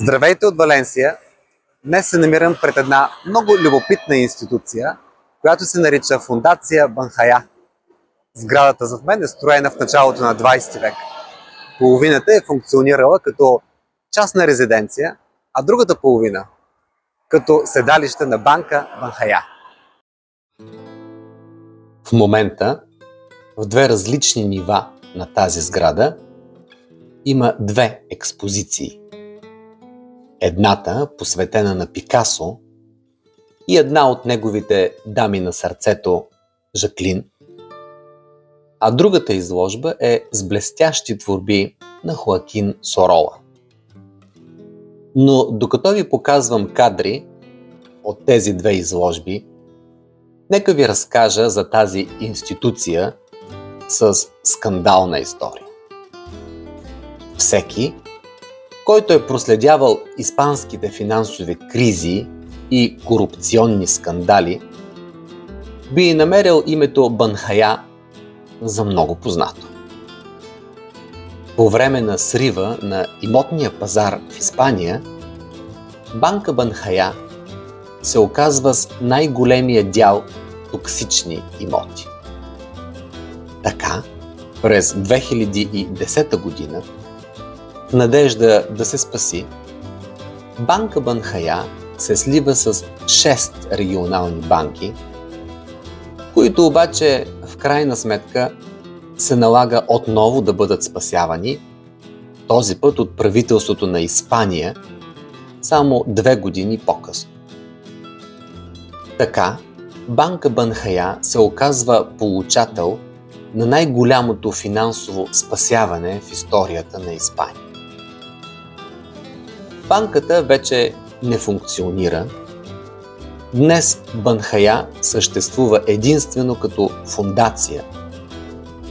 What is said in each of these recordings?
Здравейте от Валенсия! Днес се намирам пред една много любопитна институция, която се нарича Фондация Банхая. Сградата зад мен е строена в началото на 20 век. Половината е функционирала като частна резиденция, а другата половина като седалище на банка Банхая. В момента в две различни нива на тази сграда има две експозиции. Едната, посветена на Пикасо, и една от неговите дами на сърцето, Жаклин, а другата изложба е с блестящи творби на Хоакин Сорола. Но докато ви показвам кадри от тези две изложби, нека ви разкажа за тази институция с скандална история. Всеки, който е проследявал испанските финансови кризи и корупционни скандали, би намерил името Банхая за много познато. По време на срива на имотния пазар в Испания, банка Банхая се оказва с най-големия дял токсични имоти. Така, през 2010 година, в надежда да се спаси, банка Банхая се слива с 6 регионални банки, които обаче в крайна сметка се налага отново да бъдат спасявани, този път от правителството на Испания, само 2 години по-късно. Така, банка Банхая се оказва получател на най-голямото финансово спасяване в историята на Испания. Банката вече не функционира. Днес Банхая съществува единствено като фондация,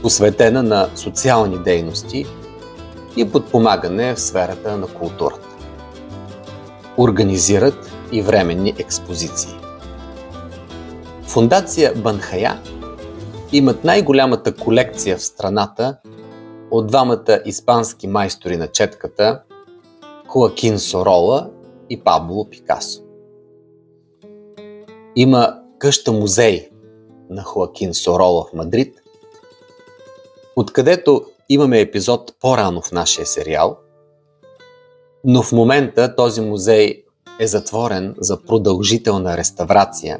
посветена на социални дейности и подпомагане в сферата на културата. Организират и временни експозиции. Фондация Банхая имат най-голямата колекция в страната от двамата испански майстори на четката Хоакин Сорола и Пабло Пикасо. Има къща-музей на Хоакин Сорола в Мадрид, откъдето имаме епизод по-рано в нашия сериал, но в момента този музей е затворен за продължителна реставрация,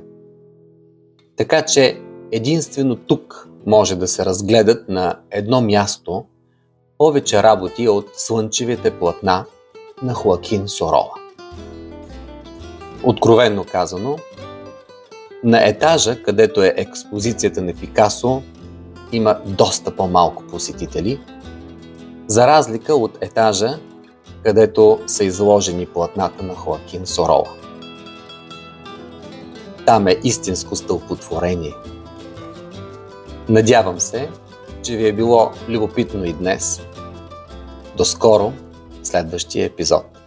така че единствено тук може да се разгледат на едно място повече работи от слънчевите платна на Хоакин Сорола. Откровенно казано, на етажа, където е експозицията на Пикасо, има доста по-малко посетители, за разлика от етажа, където са изложени платната на Хоакин Сорола. Там е истинско стълпотворение. Надявам се, че ви е било любопитно и днес. До скоро в следващия епизод.